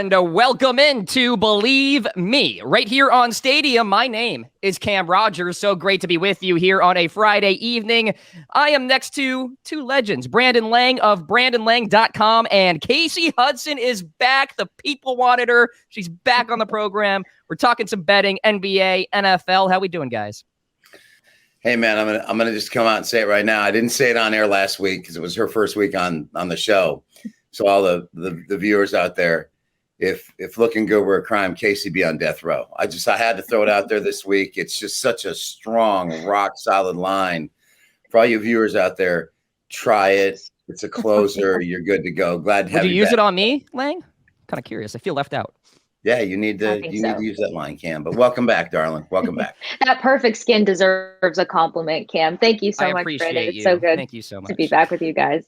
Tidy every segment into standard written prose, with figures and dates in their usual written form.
And welcome into Bleav Me, right here on Stadium. My name is Cam Rogers. So great to be with you here on a Friday evening. I am next to two legends, Brandon Lang of BrandonLang.com, and Kasey Hudson is back. The people wanted her. She's back on the program. We're talking some betting, NBA, NFL. How we doing, guys? Hey, man, I'm gonna just come out and say it right now. I didn't say it on air last week because it was her first week on the show. So all the viewers out there, if looking good were a crime, Kasey be on death row. I had to throw it out there this week. It's just such a strong, rock solid line. For all you viewers out there, try it. It's a closer. You're good to go. Glad to have you. Would you use it on me, Lang? Kind of curious. I feel left out. Yeah, you need to use that line, Cam. But welcome back, darling. Welcome back. That perfect skin deserves a compliment, Cam. Thank you so much, Brandon. It's so good. Thank you so much to be back with you guys.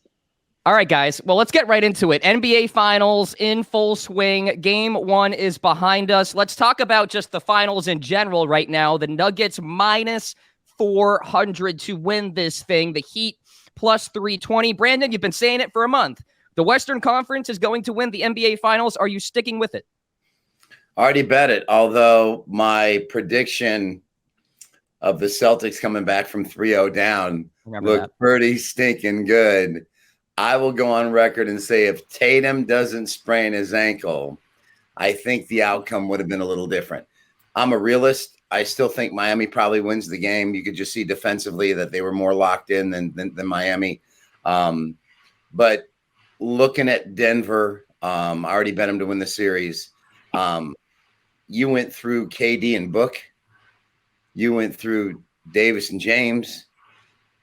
All right, guys. Well, let's get right into it. NBA Finals in full swing. Game 1 is behind us. Let's talk about just the finals in general right now. The Nuggets minus 400 to win this thing. The Heat plus 320. Brandon, you've been saying it for a month. The Western Conference is going to win the NBA Finals. Are you sticking with it? Already bet it, although my prediction of the Celtics coming back from 3-0 down looked pretty stinking good. I will go on record and say if Tatum doesn't sprain his ankle, I think the outcome would have been a little different. I'm a realist. I still think Miami probably wins the game. You could just see defensively that they were more locked in than Miami. But looking at Denver, I already bet them to win the series. You went through KD and Book. You went through Davis and James.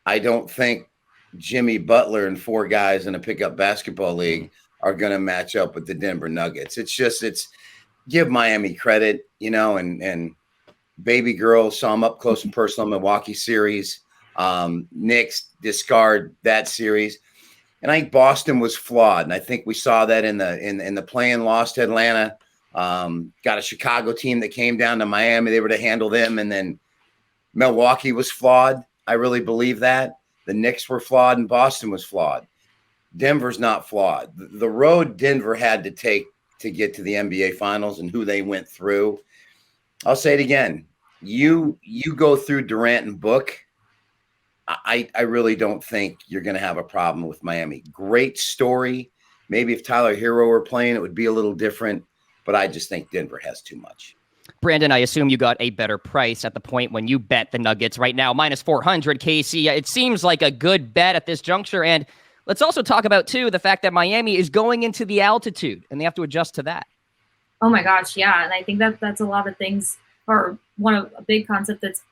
I don't think Jimmy Butler and 4 guys in a pickup basketball league are going to match up with the Denver Nuggets. It's give Miami credit, and baby girl saw them up close and personal in the Milwaukee series. Knicks discard that series. And I think Boston was flawed. And I think we saw that in the play-in loss to Atlanta. Got a Chicago team that came down to Miami. They were to handle them. And then Milwaukee was flawed. I really believe that. The Knicks were flawed and Boston was flawed. Denver's not flawed. The road Denver had to take to get to the NBA Finals and who they went through. I'll say it again. You go through Durant and Book. I really don't think you're going to have a problem with Miami. Great story. Maybe if Tyler Hero were playing, it would be a little different. But I just think Denver has too much. Brandon, I assume you got a better price at the point when you bet the Nuggets right now. Minus 400, Kasey. It seems like a good bet at this juncture. And let's also talk about, too, the fact that Miami is going into the altitude, and they have to adjust to that. Oh, my gosh, yeah. And I think that's a lot of things, or a big concept that's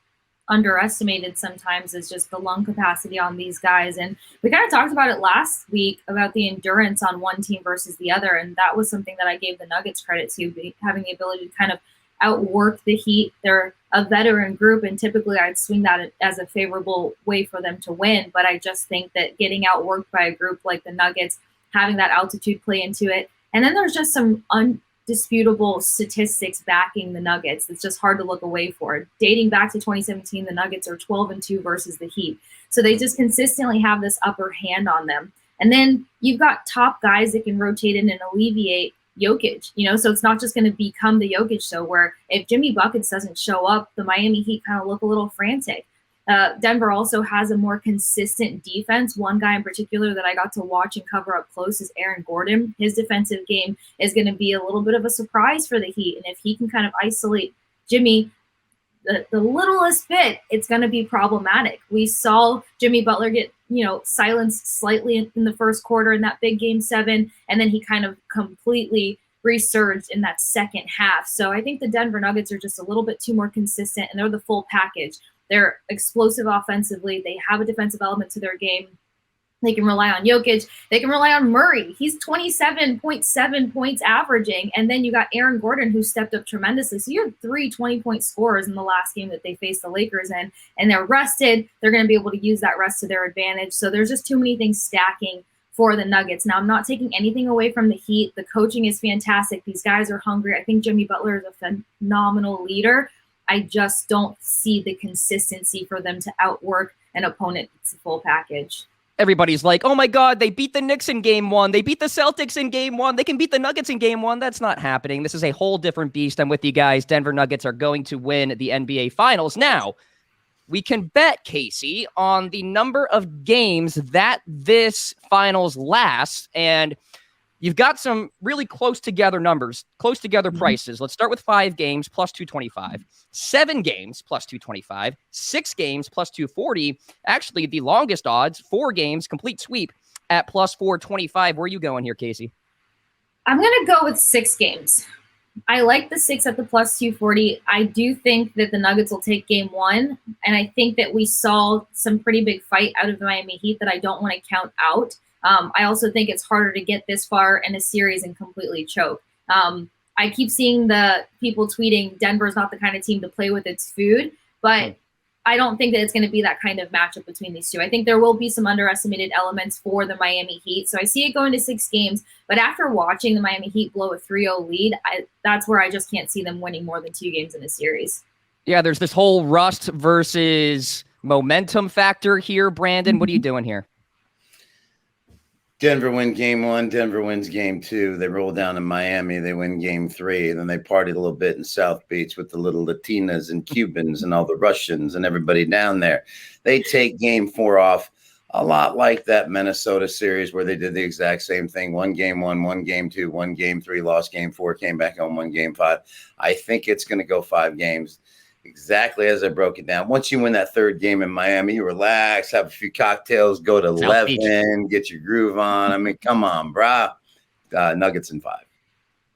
underestimated sometimes is just the lung capacity on these guys. And we kind of talked about it last week about the endurance on one team versus the other. And that was something that I gave the Nuggets credit to, having the ability to kind of outwork the Heat. They're a veteran group, and typically I'd swing that as a favorable way for them to win. But I just think that getting outworked by a group like the Nuggets, having that altitude play into it. And then there's just some undisputable statistics backing the Nuggets. It's just hard to look away for. Dating back to 2017, the Nuggets are 12-2 versus the Heat. So they just consistently have this upper hand on them. And then you've got top guys that can rotate in and alleviate Jokic, so it's not just going to become the Jokic show where if Jimmy Buckets doesn't show up, the Miami Heat kind of look a little frantic. Denver also has a more consistent defense. One guy in particular that I got to watch and cover up close is Aaron Gordon. His defensive game is going to be a little bit of a surprise for the Heat. And if he can kind of isolate Jimmy the littlest bit, it's going to be problematic. We saw Jimmy Butler get silenced slightly in the first quarter in that big Game 7, and then he kind of completely resurged in that second half. So I think the Denver Nuggets are just a little bit too more consistent, and they're the full package. They're explosive offensively. They have a defensive element to their game. They can rely on Jokic. They can rely on Murray. He's 27.7 points averaging. And then you got Aaron Gordon, who stepped up tremendously. So you have 3 20-point scorers in the last game that they faced the Lakers in. And they're rested. They're going to be able to use that rest to their advantage. So there's just too many things stacking for the Nuggets. Now, I'm not taking anything away from the Heat. The coaching is fantastic. These guys are hungry. I think Jimmy Butler is a phenomenal leader. I just don't see the consistency for them to outwork an opponent. It's a full package. everybody's like, oh my God, they beat the Knicks in game 1. They beat the Celtics in game 1. They can beat the Nuggets in game 1. That's not happening. This is a whole different beast. I'm with you guys. Denver Nuggets are going to win the NBA Finals. Now, we can bet, Kasey, on the number of games that this finals lasts. And you've got some really close together numbers, close together prices. Let's start with 5 games plus 225, 7 games plus 225, 6 games plus 240. Actually, the longest odds, 4 games, complete sweep at plus 425. Where are you going here, Kasey? I'm going to go with 6 games. I like the 6 at the plus 240. I do think that the Nuggets will take game 1. And I think that we saw some pretty big fight out of the Miami Heat that I don't want to count out. I also think it's harder to get this far in a series and completely choke. I keep seeing the people tweeting Denver's not the kind of team to play with its food, but I don't think that it's going to be that kind of matchup between these two. I think there will be some underestimated elements for the Miami Heat. So I see it going to 6 games, but after watching the Miami Heat blow a 3-0 lead, that's where I just can't see them winning more than 2 games in a series. Yeah, there's this whole rust versus momentum factor here. Brandon, what are you doing here? Denver win game 1. Denver wins game 2. They roll down in Miami. They win game 3. And then they partied a little bit in South Beach with the little Latinas and Cubans and all the Russians and everybody down there. They take game 4 off a lot like that Minnesota series where they did the exact same thing. 1 game 1, 1 game 2, 1 game 3, lost game 4, came back on 1 game 5. I think it's going to go 5 games. Exactly as I broke it down. Once you win that 3rd game in Miami, you relax, have a few cocktails, go to South Beach. 11, get your groove on. I mean, come on, brah. Nuggets in 5.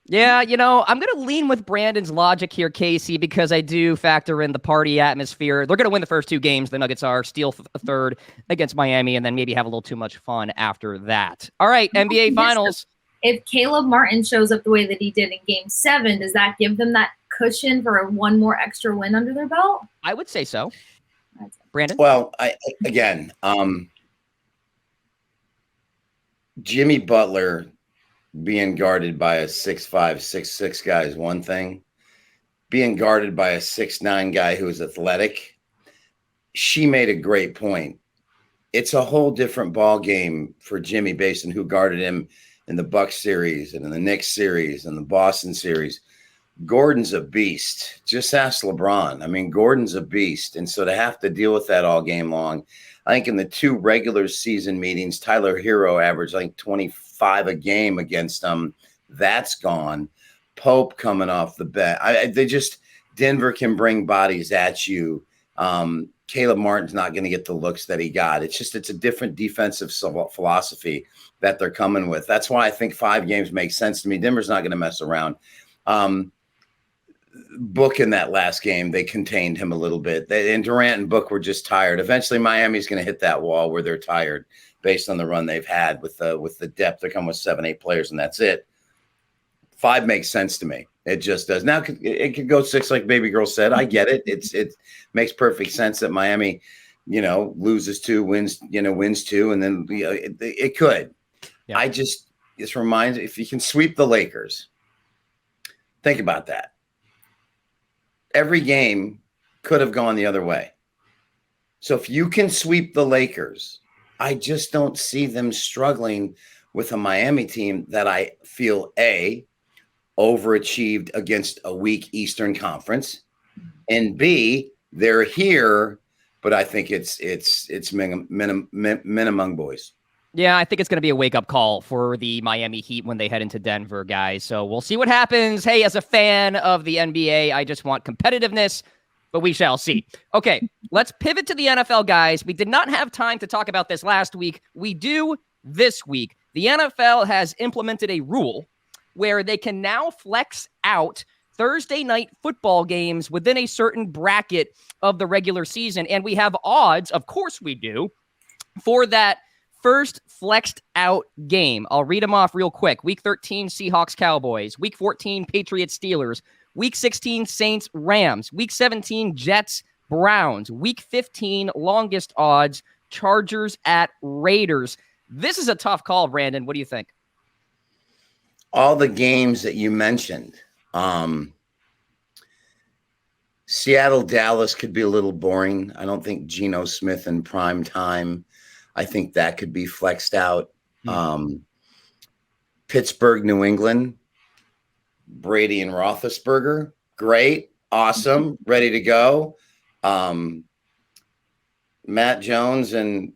Yeah, I'm going to lean with Brandon's logic here, Kasey, because I do factor in the party atmosphere. They're going to win the first 2 games. The Nuggets are, steal a 3rd against Miami, and then maybe have a little too much fun after that. All right, NBA Finals. If Caleb Martin shows up the way that he did in game 7, does that give them that cushion for 1 more extra win under their belt? I would say so. Brandon? Well, Jimmy Butler being guarded by a 6'5", 6'6" guy is one thing. Being guarded by a 6'9" guy who is athletic, she made a great point. It's a whole different ball game for Jimmy based on who guarded him in the Bucks series and in the Knicks series and the Boston series. Gordon's a beast. Just ask LeBron. I mean, Gordon's a beast. And so to have to deal with that all game long, I think in the 2 regular season meetings, Tyler Hero averaged, I think, 25 a game against them. That's gone. Pope coming off the bench. Denver can bring bodies at you. Caleb Martin's not going to get the looks that he got. It's a different defensive philosophy that they're coming with. That's why I think 5 games makes sense to me. Denver's not going to mess around. Book in that last game, they contained him a little bit. And Durant and Book were just tired. Eventually, Miami's going to hit that wall where they're tired based on the run they've had with the depth. They come with 7, 8 players, and that's it. 5 makes sense to me. It just does. Now it could go 6, like Baby Girl said. I get it. It makes perfect sense that Miami, loses 2, wins 2, and then it could. Yeah. This reminds, if you can sweep the Lakers, think about that. Every game could have gone the other way. So if you can sweep the Lakers, I just don't see them struggling with a Miami team that I feel overachieved against a weak Eastern Conference, and B, they're here, but I think it's men among boys. Yeah, I think it's going to be a wake-up call for the Miami Heat when they head into Denver, guys. So we'll see what happens. Hey, as a fan of the NBA, I just want competitiveness, but we shall see. Okay, let's pivot to the NFL, guys. We did not have time to talk about this last week. We do this week. The NFL has implemented a rule where they can now flex out Thursday night football games within a certain bracket of the regular season. And we have odds, of course we do, for that first flexed out game. I'll read them off real quick. Week 13, Seahawks, Cowboys. Week 14, Patriots, Steelers. Week 16, Saints, Rams. Week 17, Jets, Browns. Week 15, longest odds, Chargers at Raiders. This is a tough call, Brandon. What do you think? All the games that you mentioned, Seattle, Dallas could be a little boring. I don't think Geno Smith in prime time. I think that could be flexed out. Pittsburgh, New England, Brady and Roethlisberger, great, awesome, ready to go. Matt Jones and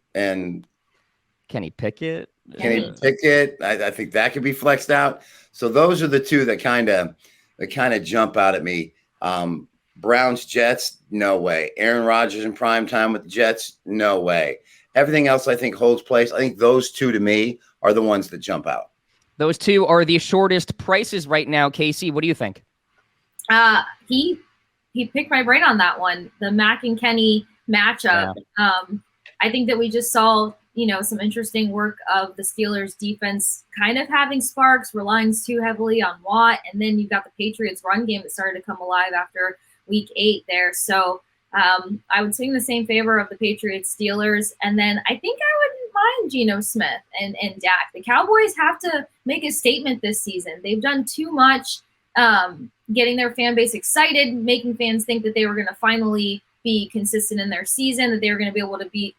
Kenny Pickett. Pickett, I think that could be flexed out. So those are the two that kind of jump out at me. Browns, Jets, no way. Aaron Rodgers in prime time with the Jets, no way. Everything else I think holds place. I think those two to me are the ones that jump out. Those two are the shortest prices right now. Kasey, what do you think? He picked my brain on that one. The Mac and Kenny matchup. Yeah. I think that we just saw, some interesting work of the Steelers defense kind of having sparks, relying too heavily on Watt. And then you've got the Patriots run game that started to come alive after week 8 there. So I would swing the same favor of the Patriots Steelers. And then I think I wouldn't mind Geno Smith and Dak. The Cowboys have to make a statement this season. They've done too much getting their fan base excited, making fans think that they were going to finally be consistent in their season, that they were going to be able to be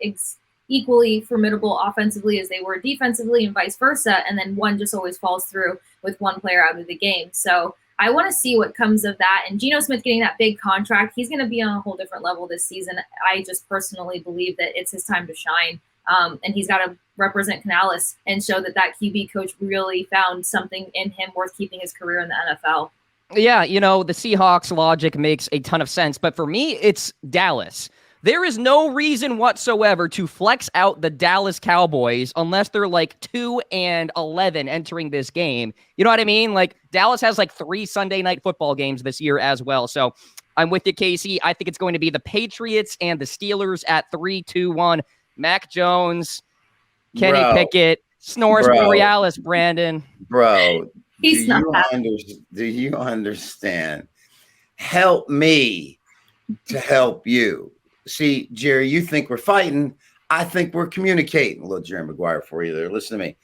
equally formidable offensively as they were defensively and vice versa. And then one just always falls through with one player out of the game. So I want to see what comes of that. And Geno Smith getting that big contract, he's going to be on a whole different level this season. I just personally believe that it's his time to shine. And he's got to represent Canales and show that QB coach really found something in him worth keeping his career in the NFL. Yeah, the Seahawks logic makes a ton of sense. But for me, it's Dallas. There is no reason whatsoever to flex out the Dallas Cowboys unless they're like 2-11 entering this game. You know what I mean? Like Dallas has like 3 Sunday night football games this year as well. So I'm with you, Kasey. I think it's going to be the Patriots and the Steelers at 3-2-1. Mac Jones, Kenny Pickett, Snorris Borealis, Brandon. Bro, he's not do you understand? Help me to help you. See, Jerry, you think we're fighting. I think we're communicating. A little Jerry Maguire for you there. Listen to me.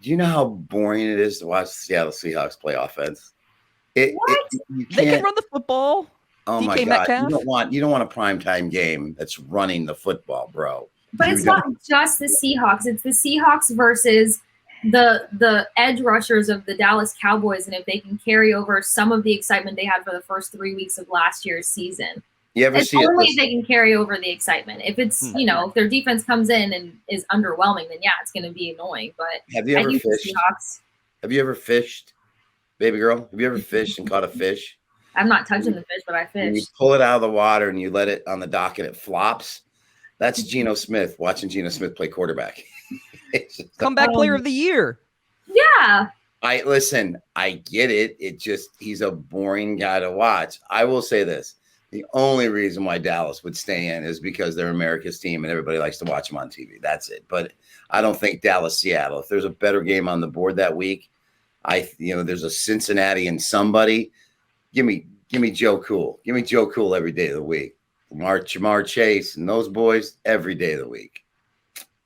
Do you know how boring it is to watch the Seattle Seahawks play offense? They can run the football. Oh DK my God. Metcalf. You don't want a primetime game that's running the football, bro. But it's not just the Seahawks. It's the Seahawks versus the edge rushers of the Dallas Cowboys, and if they can carry over some of the excitement they had for the first 3 weeks of last year's season. You ever see only if they can carry over the excitement. If it's, if their defense comes in and is underwhelming, then yeah, it's going to be annoying. But have you ever fished? Have you ever fished, baby girl? Have you ever fished and caught a fish? I'm not touching the fish, but I fish. You pull it out of the water and you let it on the dock and it flops. That's Geno Smith, watching Geno Smith play quarterback. Comeback player of the year. Yeah. I get it. He's a boring guy to watch. I will say this. The only reason why Dallas would stay in is because they're America's team and everybody likes to watch them on TV. That's it. But I don't think Dallas-Seattle. If there's a better game on the board that week, there's a Cincinnati and somebody. Give me Joe Cool. Give me Joe Cool every day of the week. Jamar Chase and those boys every day of the week.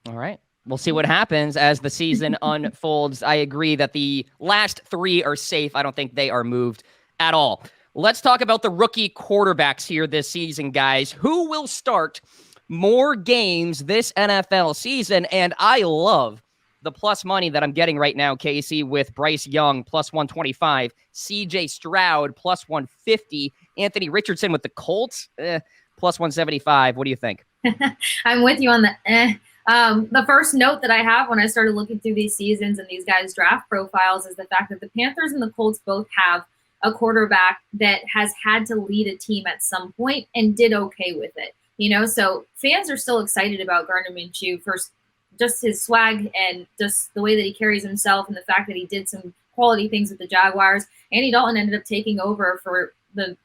All right. We'll see what happens as the season unfolds. I agree that the last 3 are safe. I don't think they are moved at all. Let's talk about the rookie quarterbacks here this season, guys. Who will start more games this NFL season? And I love the plus money that I'm getting right now, Kasey, with Bryce Young, plus 125, CJ Stroud, plus 150, Anthony Richardson with the Colts, plus 175. What do you think? I'm with you on the first note that I have when I started looking through these seasons and these guys' draft profiles is the fact that the Panthers and the Colts both have a quarterback that has had to lead a team at some point and did okay with it. So fans are still excited about Gardner Minshew for just his swag and just the way that he carries himself and the fact that he did some quality things with the Jaguars. Andy Dalton ended up taking over for the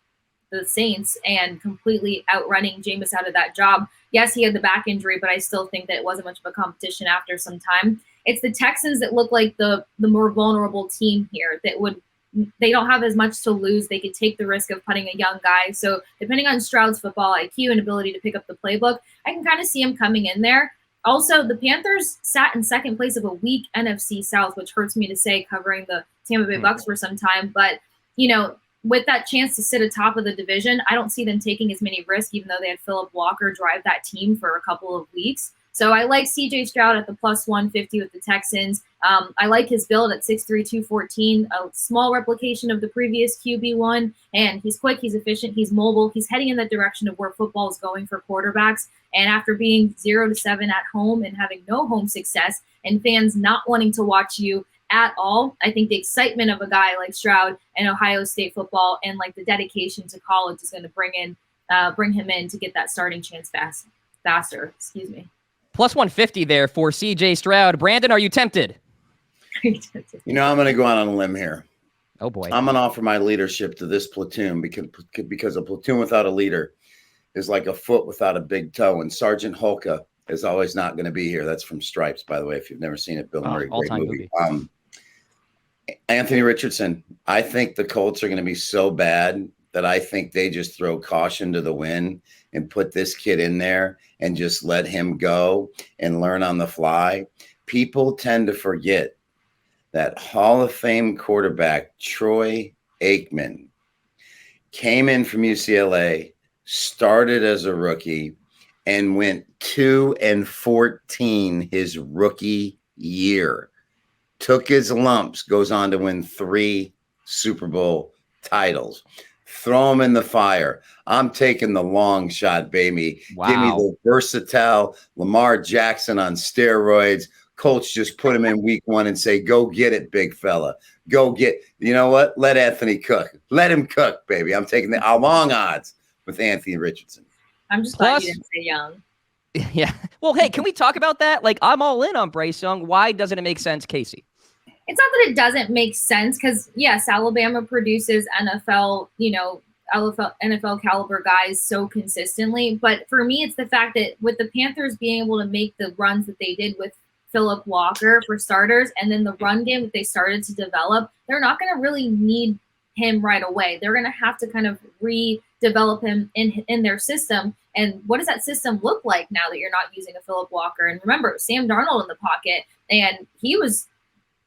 Saints and completely outrunning Jameis out of that job. Yes, he had the back injury, but I still think that it wasn't much of a competition after some time. It's the Texans that look like the more vulnerable team here they don't have as much to lose. They could take the risk of putting a young guy. So depending on Stroud's football IQ and ability to pick up the playbook, I can kind of see him coming in there. Also, the Panthers sat in second place of a weak NFC South, which hurts me to say, covering the Tampa Bay Bucks for some time. But, with that chance to sit atop of the division, I don't see them taking as many risks, even though they had Phillip Walker drive that team for a couple of weeks. So I like CJ Stroud at the plus 150 with the Texans. I like his build at 6'3", 214, a small replication of the previous QB1. And he's quick, he's efficient, he's mobile. He's heading in that direction of where football is going for quarterbacks. And after being 0-7 at home and having no home success and fans not wanting to watch you at all, I think the excitement of a guy like Stroud and Ohio State football and like the dedication to college is going to bring him in to get that starting chance faster. Excuse me. Plus 150 there for CJ Stroud. Brandon, are you tempted? I'm going to go out on a limb here. Oh boy. I'm going to offer my leadership to this platoon because a platoon without a leader is like a foot without a big toe. And Sergeant Hulka is always not going to be here. That's from Stripes, by the way, if you've never seen it. Bill Murray, great movie. Anthony Richardson. I think the Colts are going to be so bad that I think they just throw caution to the wind and put this kid in there and just let him go and learn on the fly. People tend to forget that Hall of Fame quarterback Troy Aikman came in from UCLA, started as a rookie, and went 2-14 his rookie year. Took his lumps, goes on to win 3 Super Bowl titles. Throw him in the fire. I'm taking the long shot, baby. Wow. Give me the versatile Lamar Jackson on steroids. Colts just put him in week 1 and say, go get it, big fella. Go get, you know what? Let Anthony cook. Let him cook, baby. I'm taking the long odds with Anthony Richardson. I'm just glad you didn't say Young. Yeah. Well, hey, can we talk about that? Like, I'm all in on Bryce Young. Why doesn't it make sense, Kasey? It's not that it doesn't make sense because, yes, Alabama produces NFL caliber guys so consistently. But for me, it's the fact that with the Panthers being able to make the runs that they did with Phillip Walker for starters, and then the run game that they started to develop, they're not going to really need him right away. They're going to have to kind of redevelop him in their system. And what does that system look like now that you're not using a Phillip Walker? And remember, Sam Darnold in the pocket, and he was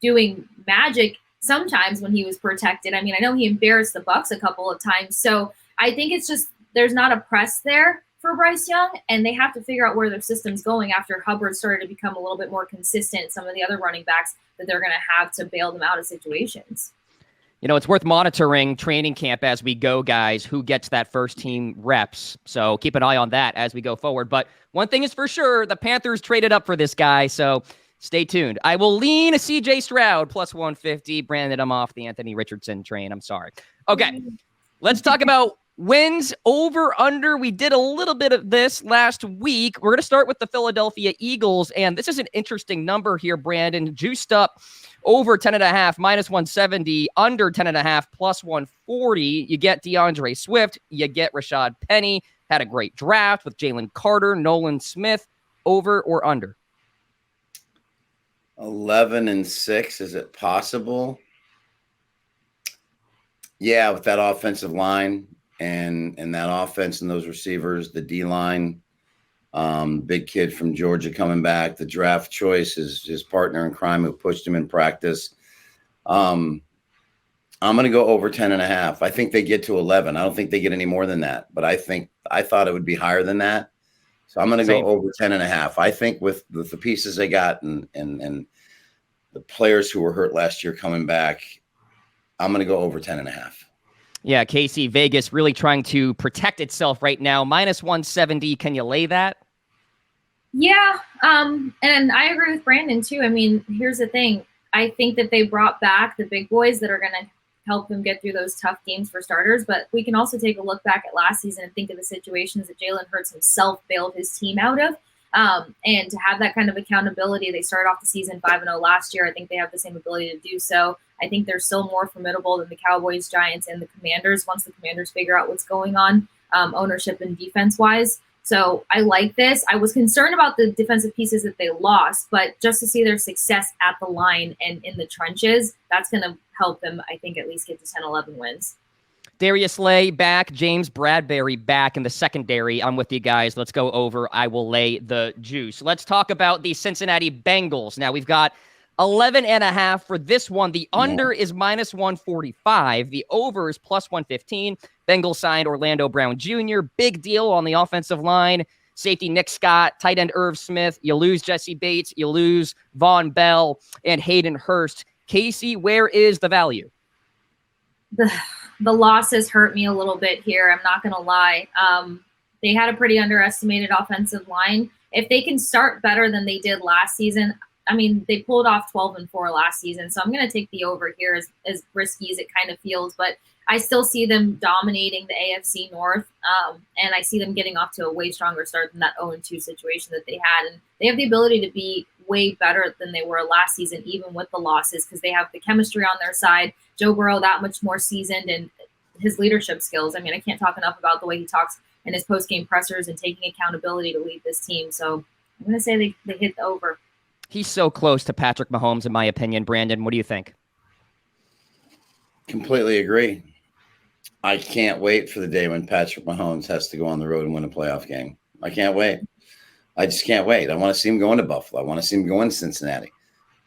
doing magic sometimes when he was protected. I mean, I know he embarrassed the Bucs a couple of times. So I think it's just there's not a press there for Bryce Young, and they have to figure out where their system's going after Hubbard started to become a little bit more consistent. Some of the other running backs that they're going to have to bail them out of situations. You know, it's worth monitoring training camp as we go, guys, who gets that first team reps. So keep an eye on that as we go forward. But one thing is for sure, the Panthers traded up for this guy, so stay tuned. I will lean CJ Stroud plus 150. Brandon, I'm off the Anthony Richardson train. I'm sorry. Okay, let's talk about wins over under. We did a little bit of this last week. We're going to start with the Philadelphia Eagles, and this is an interesting number here, Brandon. Juiced up over 10.5, minus 170, under 10.5, plus 140. You get DeAndre Swift. You get Rashad Penny. Had a great draft with Jalen Carter, Nolan Smith. Over or under? 11-6. Is it possible? Yeah, with that offensive line and that offense and those receivers, the D-line, big kid from Georgia coming back, the draft choice is his partner in crime who pushed him in practice. I'm going to go over 10.5. I think they get to 11. I don't think they get any more than that, but I thought it would be higher than that. So I'm going to go over 10.5. I think with the pieces they got and the players who were hurt last year coming back, I'm going to go over 10.5. Yeah, Kasey, Vegas really trying to protect itself right now. Minus 170. Can you lay that? Yeah, and I agree with Brandon too. I mean, here's the thing. I think that they brought back the big boys that are going to help them get through those tough games for starters. But we can also take a look back at last season and think of the situations that Jalen Hurts himself bailed his team out of. And to have that kind of accountability, they started off the season 5-0 last year. I think they have the same ability to do so. I think they're still more formidable than the Cowboys, Giants, and the Commanders once the Commanders figure out what's going on ownership and defense-wise. So I like this. I was concerned about the defensive pieces that they lost, but just to see their success at the line and in the trenches, that's going to help them, I think, at least get to 10-11 wins. Darius Slay back, James Bradbury back in the secondary. I'm with you guys. Let's go over. I will lay the juice. Let's talk about the Cincinnati Bengals. Now we've got 11.5 for this one. The under is minus 145. The over is plus 115. Bengals signed Orlando Brown Jr. Big deal on the offensive line. safety Nick Scott, tight end Irv Smith. You lose Jesse Bates. You lose Von Bell and Hayden Hurst. Kasey, where is the value? The losses hurt me a little bit here. I'm not going to lie. They had a pretty underestimated offensive line. If they can start better than they did last season, I mean, they pulled off 12-4 last season, so I'm going to take the over here as risky as it kind of feels. But I still see them dominating the AFC North, and I see them getting off to a way stronger start than that 0-2 situation that they had. And they have the ability to be way better than they were last season, even with the losses, because they have the chemistry on their side. Joe Burrow that much more seasoned, and his leadership skills. I mean, I can't talk enough about the way he talks in his post-game pressers and taking accountability to lead this team. So I'm going to say they hit the over. He's so close to Patrick Mahomes, in my opinion. Brandon, what do you think? Completely agree. I can't wait for the day when Patrick Mahomes has to go on the road and win a playoff game. I can't wait. I just can't wait. I want to see him go into Buffalo. I want to see him go into Cincinnati.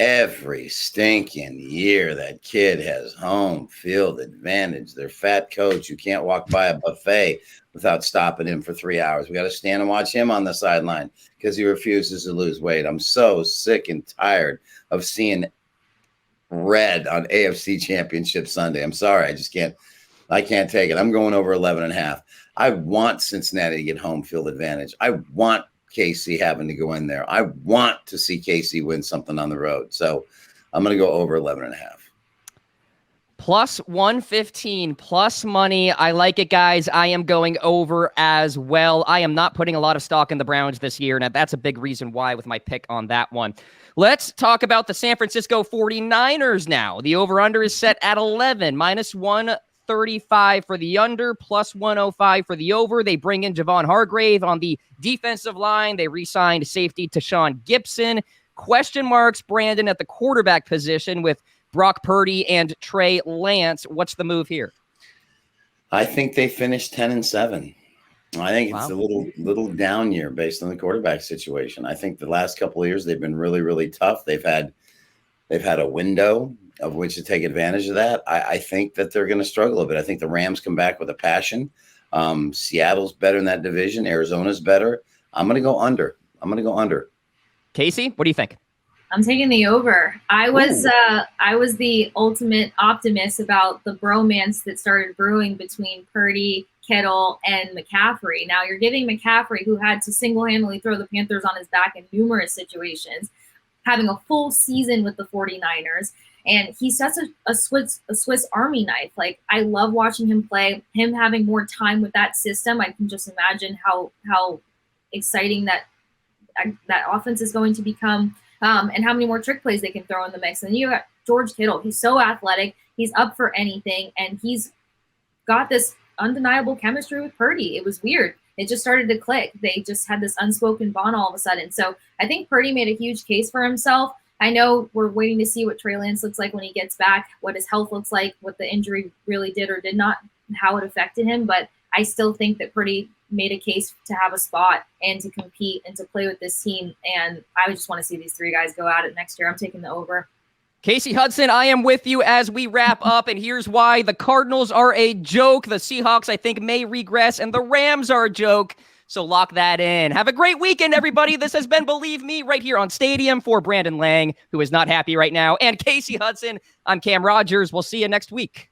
Every stinking year, that kid has home field advantage. Their fat coach, you can't walk by a buffet without stopping him for 3 hours. We got to stand and watch him on the sideline because he refuses to lose weight. I'm so sick and tired of seeing red on AFC Championship Sunday. I'm sorry. I just can't. I can't take it. I'm going over 11.5. I want Cincinnati to get home field advantage. I want Kasey having to go in there. I want to see Kasey win something on the road. So I'm going to go over 11.5. Plus 115, plus money. I like it, guys. I am going over as well. I am not putting a lot of stock in the Browns this year, and that's a big reason why with my pick on that one. Let's talk about the San Francisco 49ers now. The over-under is set at 11, minus 135 for the under, plus 105 for the over. They bring in Javon Hargrave on the defensive line. They re-signed safety Tashawn Gibson. Question marks, Brandon, at the quarterback position with Brock Purdy and Trey Lance. What's the move here? I think they finished 10-7. I think it's a little down year based on the quarterback situation. I think the last couple of years they've been really, really tough. They've had a window of which to take advantage of that. I think that they're going to struggle a bit. I think the Rams come back with a passion. Seattle's better in that division. Arizona's better. I'm going to go under. Kasey, what do you think? I'm taking the over. I was the ultimate optimist about the bromance that started brewing between Purdy, Kittle, and McCaffrey. Now you're getting McCaffrey, who had to single-handedly throw the Panthers on his back in numerous situations, having a full season with the 49ers. And he's such a Swiss Army knife. Like, I love watching him play. Him having more time with that system, I can just imagine how exciting that offense is going to become, and how many more trick plays they can throw in the mix. And you got George Kittle. He's so athletic. He's up for anything, and he's got this undeniable chemistry with Purdy. It was weird. It just started to click. They just had this unspoken bond all of a sudden. So I think Purdy made a huge case for himself. I know we're waiting to see what Trey Lance looks like when he gets back, what his health looks like, what the injury really did or did not, how it affected him. But I still think that Purdy made a case to have a spot and to compete and to play with this team. And I just want to see these three guys go at it next year. I'm taking the over. Kasey Hudson, I am with you as we wrap up, and here's why. The Cardinals are a joke. The Seahawks, I think, may regress, and the Rams are a joke. So lock that in. Have a great weekend, everybody. This has been Bleav Me right here on Stadium for Brandon Lang, who is not happy right now, and Kasey Hudson. I'm Cam Rogers. We'll see you next week.